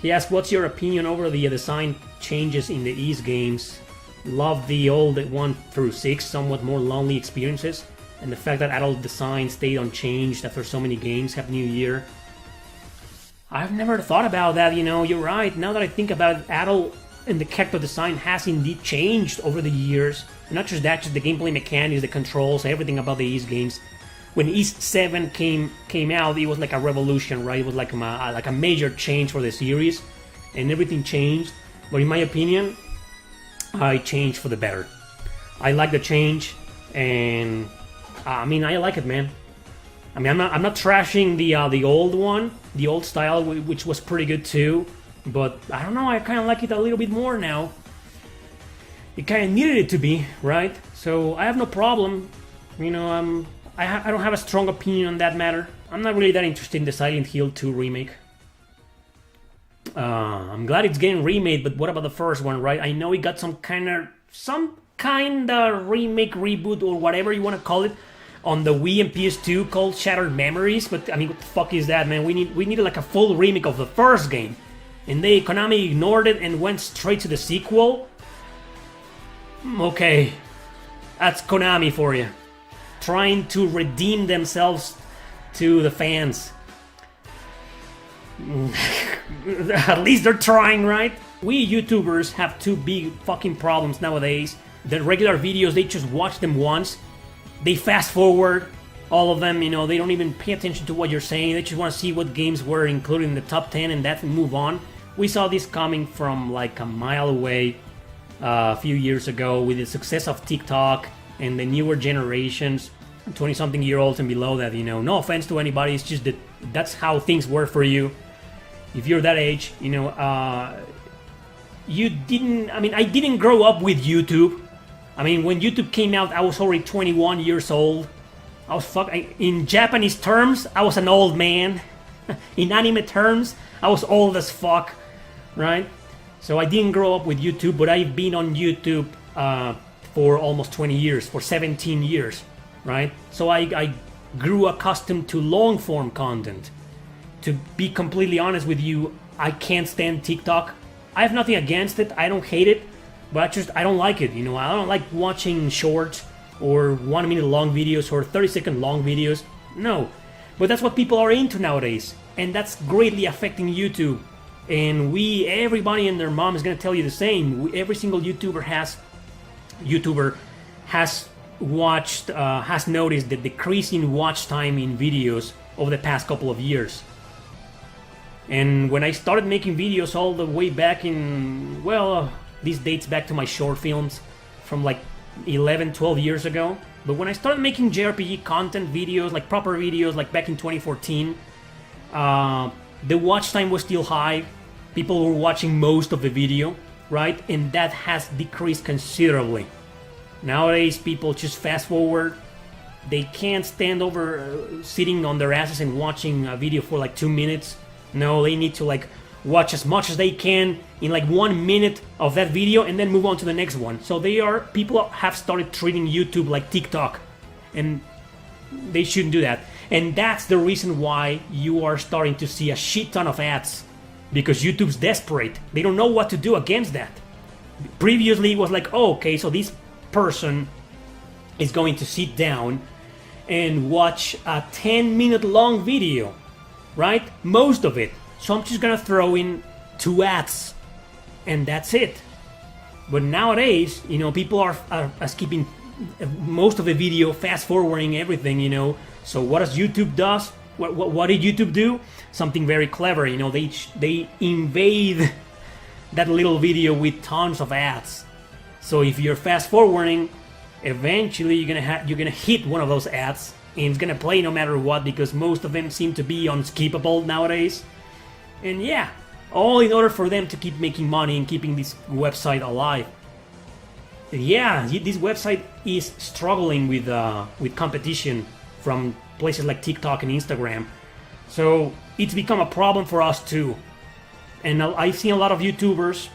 He asked, what's your opinion over the design changes in the East games? Love the old 1 through 6, somewhat more lonely experiences, and the fact that adult design stayed unchanged after so many games. Happy New Year. I've never thought about that, you're right. Now that I think about it, adult and the character design has indeed changed over the years. And not just that, just the gameplay mechanics, the controls, everything about the East games. When East 7 came out, it was like a revolution, right? It was like a major change for the series, and everything changed. But in my opinion, I changed for the better. I like the change, and I like it, man. I'm not trashing the old one, the old style, which was pretty good too. But I don't know, I kind of like it a little bit more now. It kind of needed it to be, right? So I have no problem. I don't have a strong opinion on that matter. I'm not really that interested in the Silent Hill 2 remake. I'm glad it's getting remade, but what about the first one, right? I know it got some kind of remake, reboot, or whatever you want to call it, on the Wii and PS2 called Shattered Memories. But what the fuck is that, man? We needed like a full remake of the first game, and Konami ignored it and went straight to the sequel. Okay, that's Konami for you, trying to redeem themselves to the fans. At least they're trying, right? We YouTubers have two big fucking problems nowadays. The regular videos, they just watch them once. They fast forward all of them, they don't even pay attention to what you're saying. They just want to see what games were included in the top 10 and that move on. We saw this coming from like a mile away a few years ago with the success of TikTok and the newer generations, 20-something-year-olds and below that, no offense to anybody, it's just that that's how things were for you. If you're that age, you didn't, I didn't grow up with YouTube. When YouTube came out, I was already 21 years old. I was in Japanese terms, I was an old man. In anime terms, I was old as fuck, right? So I didn't grow up with YouTube, but I've been on YouTube for almost 20 years, for 17 years, right? So I grew accustomed to long-form content. To be completely honest with you, I can't stand TikTok. I have nothing against it, I don't hate it, but I don't like it, I don't like watching shorts or 1 minute long videos or 30-second long videos. No, but that's what people are into nowadays, and that's greatly affecting YouTube. And everybody and their mom is gonna tell you the same. Every single YouTuber has noticed the decrease in watch time in videos over the past couple of years. And when I started making videos all the way back in, this dates back to my short films from like 11, 12 years ago. But when I started making JRPG content videos, like proper videos, like back in 2014, the watch time was still high. People were watching most of the video, right? And that has decreased considerably. Nowadays, people just fast forward. They can't stand over sitting on their asses and watching a video for like 2 minutes. No, they need to watch as much as they can in 1 minute of that video and then move on to the next one. So people have started treating YouTube like TikTok, and they shouldn't do that. And that's the reason why you are starting to see a shit ton of ads, because YouTube's desperate. They don't know what to do against that. Previously it was like, oh, okay, so this person is going to sit down and watch a 10-minute long video, right? Most of it. So I'm just gonna throw in 2 ads, and that's it. But nowadays, people are skipping most of the video, fast forwarding everything, So what does YouTube does? What did YouTube do? Something very clever, They invade that little video with tons of ads. So if you're fast forwarding, eventually you're gonna hit one of those ads, and it's gonna play no matter what, because most of them seem to be unskippable nowadays. And yeah, all in order for them to keep making money and keeping this website alive. Yeah, this website is struggling with competition from places like TikTok and Instagram. So it's become a problem for us too. And I've seen a lot of YouTubers,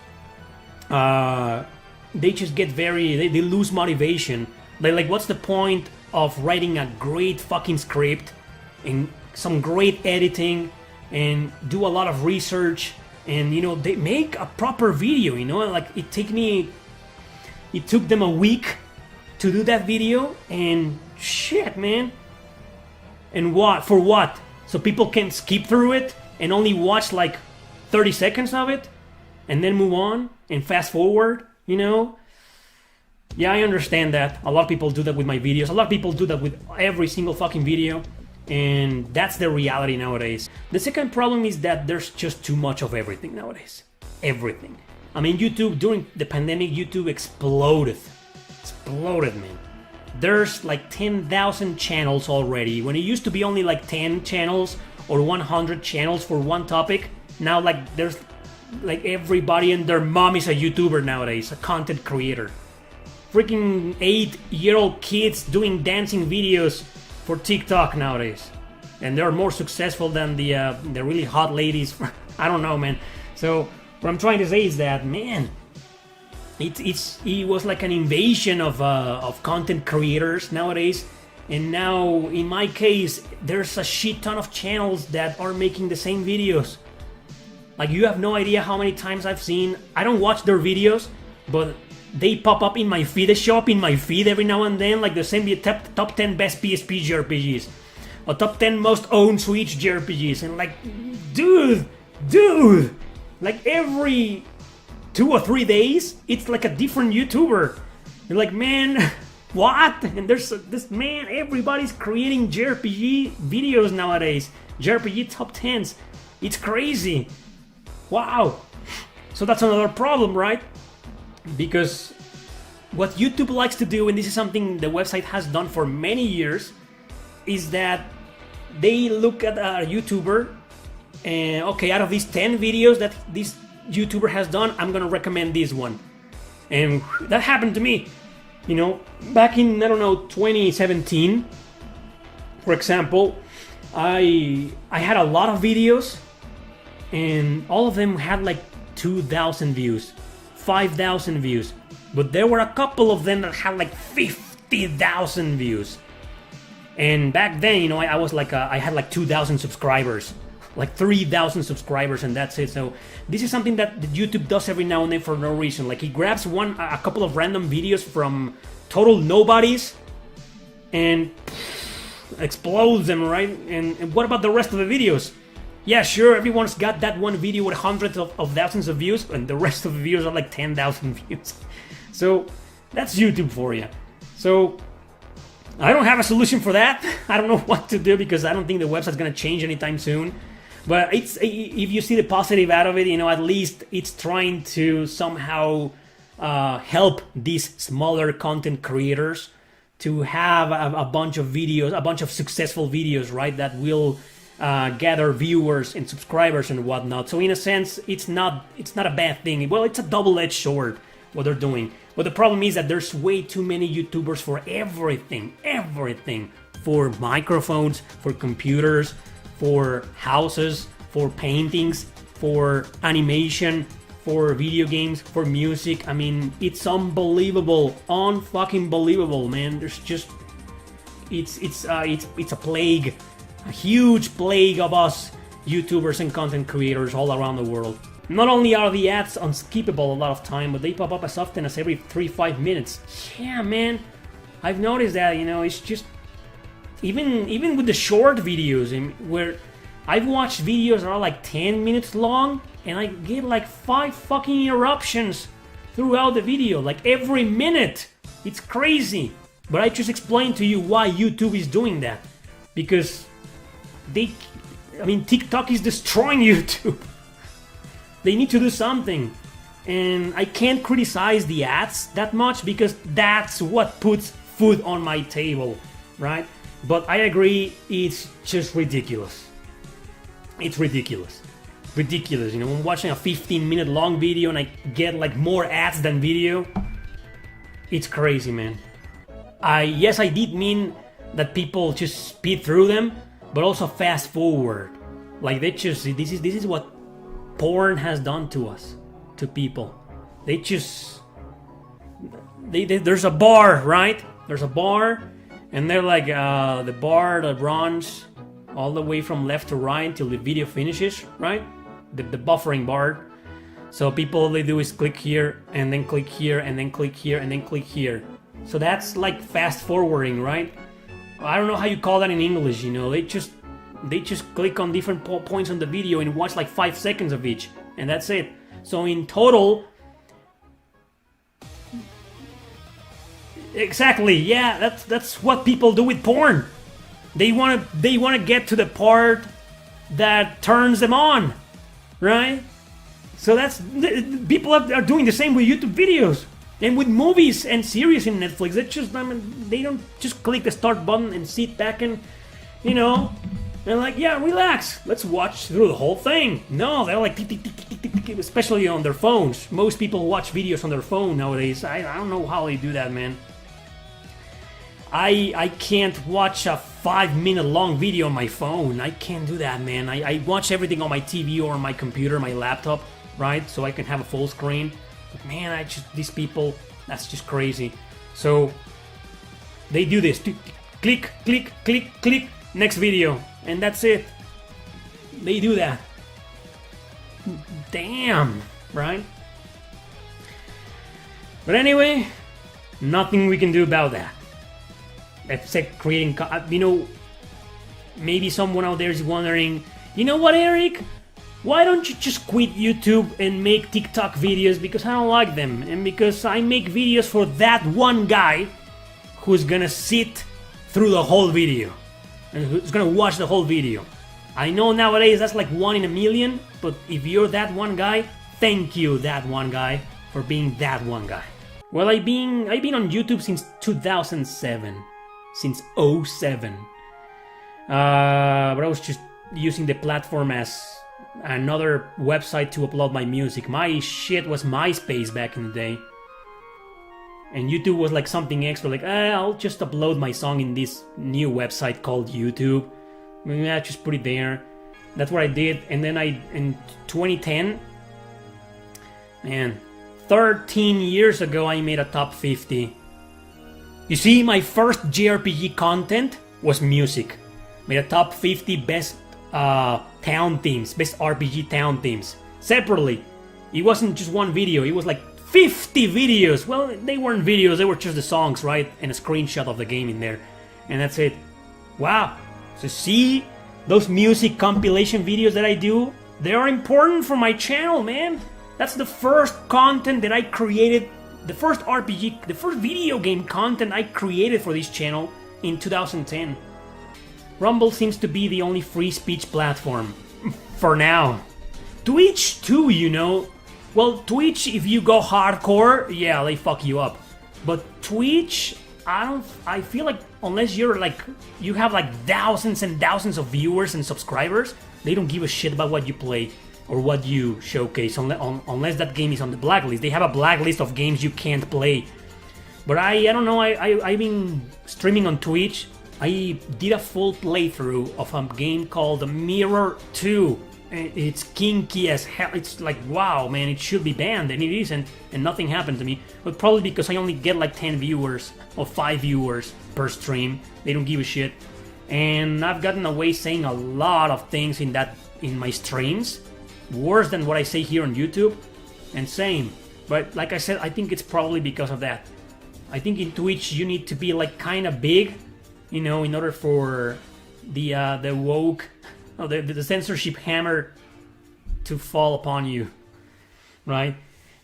they just get they lose motivation. Like, what's the point of writing a great fucking script and some great editing and do a lot of research and they make a proper video. Like it took them a week to do that video, and shit, man. And what? For what? So people can skip through it and only watch like 30 seconds of it and then move on and fast forward, Yeah, I understand that. A lot of people do that with my videos. A lot of people do that with every single fucking video. And that's the reality nowadays. The second problem is that there's just too much of everything nowadays. Everything. I mean, YouTube, during the pandemic, YouTube exploded. Exploded, man. There's like 10,000 channels already. When it used to be only like 10 channels or 100 channels for one topic, now like there's like everybody and their mom is a YouTuber nowadays, a content creator. Freaking 8-year-old kids doing dancing videos for TikTok nowadays, and they're more successful than the really hot ladies. I don't know, man. So what I'm trying to say is that, man, it was like an invasion of content creators nowadays, and now in my case, there's a shit ton of channels that are making the same videos. Like, you have no idea how many times I've seen. I don't watch their videos, but they pop up in my feed. They show up in my feed every now and then, like the same top 10 best PSP JRPGs, or top 10 most owned Switch JRPGs, and like, dude, like every 2 or 3 days, it's like a different YouTuber. You're like, man, what? And there's this, man, everybody's creating JRPG videos nowadays, JRPG top 10s. It's crazy. Wow. So that's another problem, right? Because what YouTube likes to do, and this is something the website has done for many years, is that they look at a YouTuber and, okay, out of these 10 videos that this YouTuber has done, I'm gonna recommend this one. And that happened to me, back in, 2017, for example. I had a lot of videos, and all of them had like 2,000 views. 5,000 views, but there were a couple of them that had like 50,000 views. And back then, I was like, I had like 2,000 subscribers, like 3,000 subscribers, and that's it. So this is something that YouTube does every now and then for no reason. Like, he grabs a couple of random videos from total nobodies and explodes them, right? And what about the rest of the videos? Yeah, sure, everyone's got that one video with hundreds of thousands of views, and the rest of the videos are like 10,000 views. So that's YouTube for you. So I don't have a solution for that. I don't know what to do, because I don't think the website's gonna change anytime soon. But if you see the positive out of it, at least it's trying to somehow help these smaller content creators to have a bunch of videos, a bunch of successful videos, right, that will gather viewers and subscribers and whatnot. So in a sense, it's not a bad thing. Well, it's a double-edged sword, what they're doing. But the problem is that there's way too many YouTubers for everything. For microphones, for computers, for houses, for paintings, for animation, for video games, for music. I mean, it's unbelievable, unfucking believable, man. There's just, it's a plague. A huge plague of us YouTubers and content creators all around the world. Not only are the ads unskippable a lot of time, but they pop up as often as every 3-5 minutes. Yeah, man, I've noticed that, it's just, even with the short videos, where I've watched videos that are like 10 minutes long, and I get like 5 fucking interruptions throughout the video, like every minute. It's crazy. But I just explained to you why YouTube is doing that. Because TikTok is destroying YouTube. They need to do something. And I can't criticize the ads that much, because that's what puts food on my table, right? But I agree, it's just ridiculous. It's ridiculous. Ridiculous, I'm watching a 15-minute long video and I get like more ads than video. It's crazy, man. Yes, I did mean that people just speed through them, but also fast forward. Like, they just, this is what porn has done to us, to people. There's a bar, right? There's a bar, and they're like, the bar that runs all the way from left to right until the video finishes, right? the buffering bar. So people, all they do is click here and then click here and then click here and then click here. So that's like fast forwarding, right? I don't know how you call that in English, you know. They just click on different points on the video and watch like 5 seconds of each, and that's it. So in total, exactly, yeah, that's what people do with porn. They wanna get to the part that turns them on, right? So that's people are doing the same with YouTube videos and with movies and series in Netflix. They don't just click the start button and sit back and, you know, they're like, yeah, relax, let's watch through the whole thing. No, they're like, tick, tick, tick, tick, tick, tick, especially on their phones. Most people watch videos on their phone nowadays. I don't know how they do that, man. I can't watch a 5-minute long video on my phone. I can't do that, man. I watch everything on my TV or on my computer, my laptop, right? So I can have a full screen. But man, these people, that's just crazy. So they do this. Click, click, click, click, next video. And that's it. They do that. Damn, right? But anyway, nothing we can do about that. Except creating, you know, maybe someone out there is wondering, you know what, Eric? Why don't you just quit YouTube and make TikTok videos? Because I don't like them, and because I make videos for that one guy who's gonna sit through the whole video and who's gonna watch the whole video. I know nowadays that's like 1 in a million, but if you're that one guy, thank you, that one guy, for being that one guy. Well, I've been on YouTube since 2007, since 07. But I was just using the platform as another website to upload my music. My shit was MySpace back in the day. And YouTube was like something extra, like, I'll just upload my song in this new website called YouTube. Yeah, just put it there. That's what I did. And then in 2010, man, 13 years ago, I made a top 50. You see, my first JRPG content was music. Made a top 50 best town themes, best RPG town themes. Separately. It wasn't just one video, it was like 50 videos. Well, they weren't videos, they were just the songs, right? And a screenshot of the game in there. And that's it. Wow. So see, those music compilation videos that I do, they are important for my channel, man. That's the first content that I created, the first RPG, the first video game content I created for this channel in 2010. Rumble seems to be the only free speech platform. For now. Twitch too, you know. Well, Twitch, if you go hardcore, yeah, they fuck you up. But Twitch, I feel like unless you're like, you have like thousands and thousands of viewers and subscribers, they don't give a shit about what you play or what you showcase, unless that game is on the blacklist. They have a blacklist of games you can't play. But I don't know, I've been streaming on Twitch. I did a full playthrough of a game called Mirror 2. It's kinky as hell. It's like, wow, man, it should be banned, and it isn't, and nothing happened to me. But probably because I only get like 10 viewers or 5 viewers per stream. They don't give a shit. And I've gotten away saying a lot of things in my streams. Worse than what I say here on YouTube. And same. But like I said, I think it's probably because of that. I think in Twitch you need to be like kind of big, you know, in order for the woke, the censorship hammer to fall upon you, right?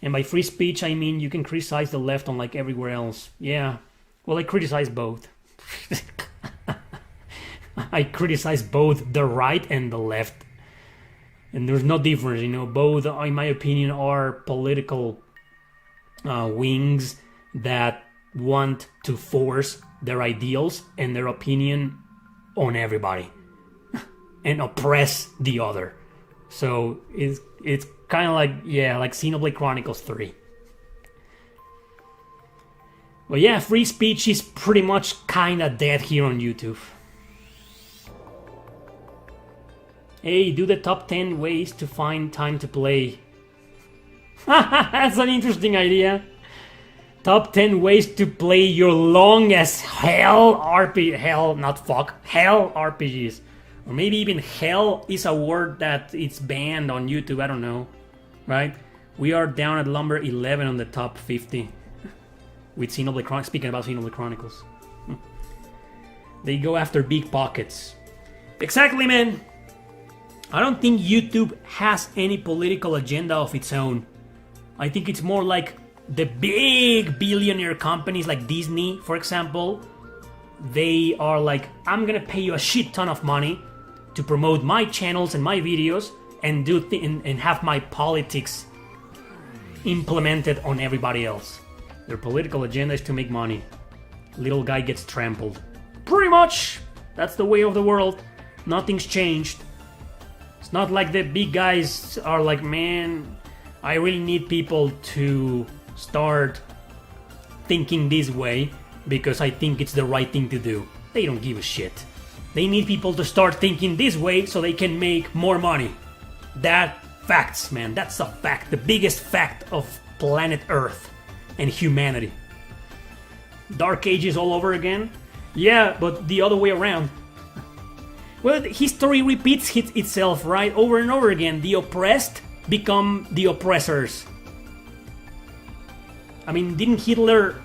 And by free speech, I mean you can criticize the left on like everywhere else. Yeah, well, I criticize both. I criticize both the right and the left. And there's no difference, you know, both, in my opinion, are political wings that want to force their ideals and their opinion on everybody and oppress the other. So it's kind of like, yeah, like Xenoblade Chronicles 3. But yeah, free speech is pretty much kind of dead here on YouTube. Hey, do the top 10 ways to find time to play. That's an interesting idea. Top 10 ways to play your long as hell RPGs. Or maybe even hell is a word that it's banned on YouTube, I don't know. Right? We are down at number 11 on the top 50. With Xenoblade Chronicles, speaking about Xenoblade Chronicles. They go after big pockets. Exactly, man! I don't think YouTube has any political agenda of its own. I think it's more like the big billionaire companies like Disney, for example. They are like, I'm gonna pay you a shit ton of money to promote my channels and my videos and do and have my politics implemented on everybody else. Their political agenda is to make money. Little guy gets trampled. Pretty much! That's the way of the world. Nothing's changed. It's not like the big guys are like, man, I really need people to start thinking this way because I think it's the right thing to do. They don't give a shit. They need people to start thinking this way so they can make more money. That facts, man. That's a fact. The biggest fact of planet Earth and humanity. Dark Ages all over again? Yeah, but the other way around. Well, history repeats itself, right? Over and over again. The oppressed become the oppressors. I mean, didn't Hitler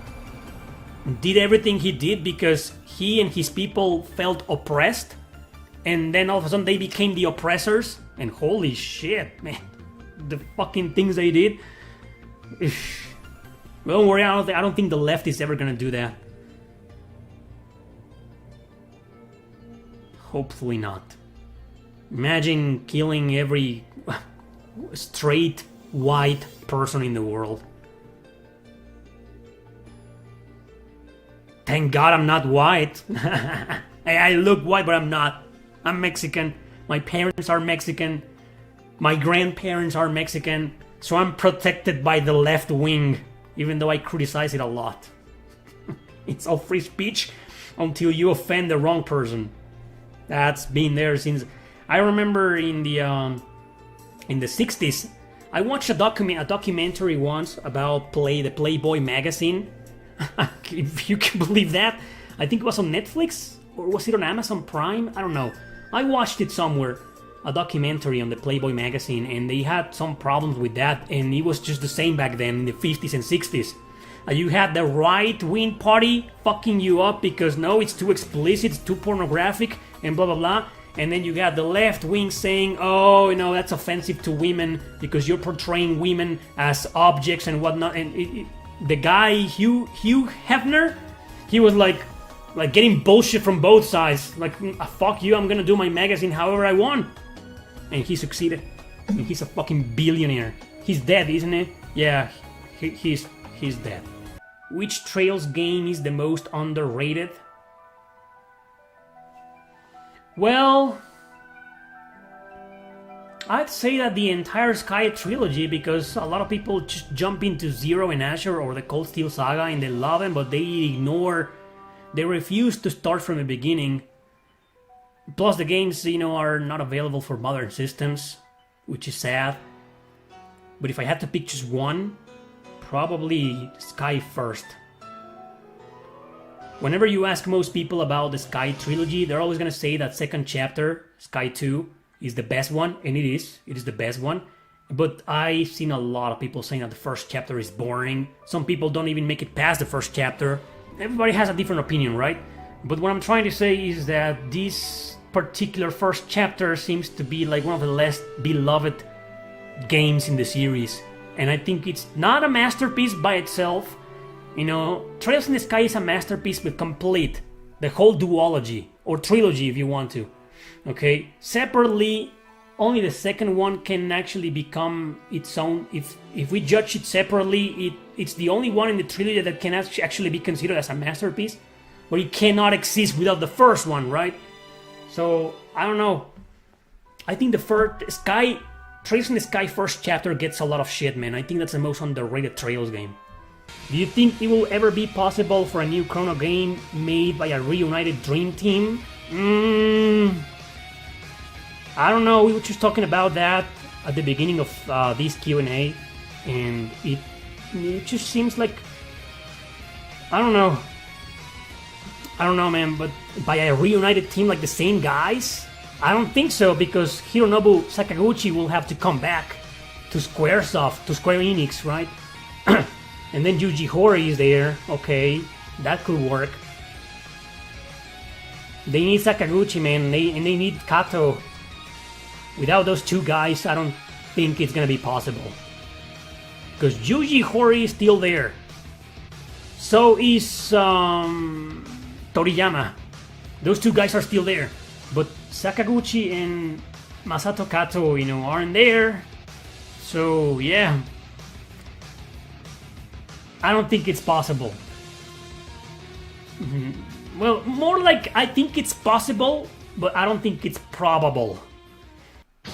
did everything he did because he and his people felt oppressed? And then all of a sudden they became the oppressors? And holy shit, man. The fucking things they did. Well, don't worry, I don't think the left is ever gonna do that. Hopefully not. Imagine killing every straight white person in the world. Thank God I'm not white. I look white, but I'm not. I'm Mexican. My parents are Mexican. My grandparents are Mexican. So I'm protected by the left wing, even though I criticize it a lot. It's all free speech until you offend the wrong person. That's been there since... I remember in the 60s, I watched a documentary once about the Playboy magazine. If you can believe that. I think it was on Netflix, or was it on Amazon Prime? I don't know. I watched it somewhere, a documentary on the Playboy magazine, and they had some problems with that, and it was just the same back then in the 50s and 60s. You had the right-wing party fucking you up because no, it's too explicit, it's too pornographic, and blah blah blah. And then you got the left wing saying, oh, you know, that's offensive to women because you're portraying women as objects and whatnot. And the guy, Hugh Hefner, he was like getting bullshit from both sides. Like, fuck you, I'm gonna do my magazine however I want. And he succeeded. And he's a fucking billionaire. He's dead, isn't he? Yeah, he's dead. Which Trails game is the most underrated? Well, I'd say that the entire Sky trilogy, because a lot of people just jump into Zero and Asher or the Cold Steel Saga and they love them, but they refuse to start from the beginning. Plus the games, are not available for modern systems, which is sad. But if I had to pick just one, probably Sky first. Whenever you ask most people about the Sky trilogy, they're always gonna say that second chapter, Sky 2, is the best one, and it is the best one. But I've seen a lot of people saying that the first chapter is boring. Some people don't even make it past the first chapter. Everybody has a different opinion, right? But what I'm trying to say is that this particular first chapter seems to be like one of the less beloved games in the series. And I think it's not a masterpiece by itself. Trails in the Sky is a masterpiece but complete. The whole duology, or trilogy if you want to. Okay? Separately, only the second one can actually become its own. If we judge it separately, it's the only one in the trilogy that can actually be considered as a masterpiece. But it cannot exist without the first one, right? So, I don't know. I think the first Trails in the Sky first chapter gets a lot of shit, man. I think that's the most underrated Trails game. Do you think it will ever be possible for a new Chrono game made by a reunited Dream Team? I don't know, we were just talking about that at the beginning of this Q&A, and it just seems like... I don't know, man, but by a reunited team like the same guys? I don't think so, because Hironobu Sakaguchi will have to come back to Squaresoft, to Square Enix, right? And then Yuji Horii is there. Okay, that could work. They need Sakaguchi, man, and they need Kato. Without those two guys, I don't think it's gonna be possible. Because Yuji Horii is still there. So is Toriyama. Those two guys are still there. But Sakaguchi and Masato Kato, you know, aren't there. So, yeah. I don't think it's possible. Well, more like I think it's possible, but I don't think it's probable.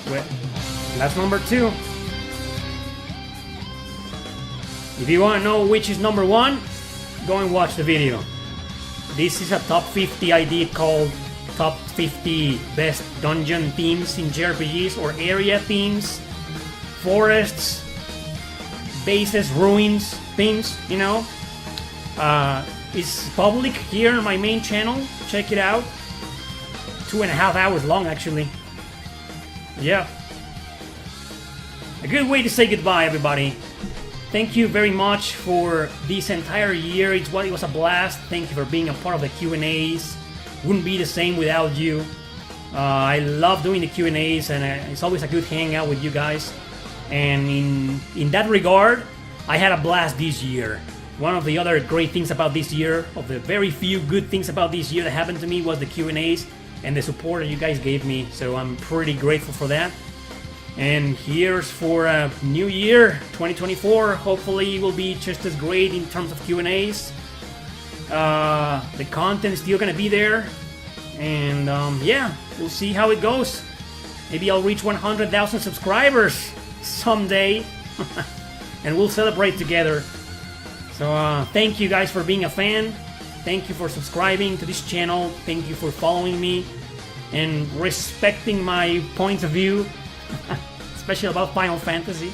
Well, that's number 2. If you want to know which is number 1, go and watch the video. This is a top 50 I did called Top 50 Best Dungeon Themes in JRPGs, or area themes, forests, bases, ruins, themes, you know. It's public here on my main channel. Check it out. 2.5 hours long, actually. Yeah. A good way to say goodbye, everybody. Thank you very much for this entire year. It was a blast. Thank you for being a part of the Q&As. Wouldn't be the same without you. I love doing the Q&As, and it's always a good hangout with you guys. And in that regard, I had a blast this year. One of the other great things about this year, of the very few good things about this year that happened to me, was the Q&As and the support that you guys gave me. So I'm pretty grateful for that. And here's for a new year, 2024. Hopefully it will be just as great in terms of Q&As. The content is still gonna be there. And yeah, we'll see how it goes. Maybe I'll reach 100,000 subscribers someday. And we'll celebrate together. So thank you guys for being a fan. Thank you for subscribing to this channel. Thank you for following me and respecting my points of view. Especially about Final Fantasy.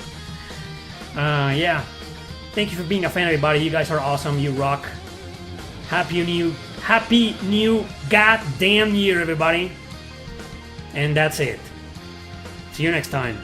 Yeah. Thank you for being a fan, everybody. You guys are awesome. You rock. Happy new goddamn year, everybody. And that's it. See you next time.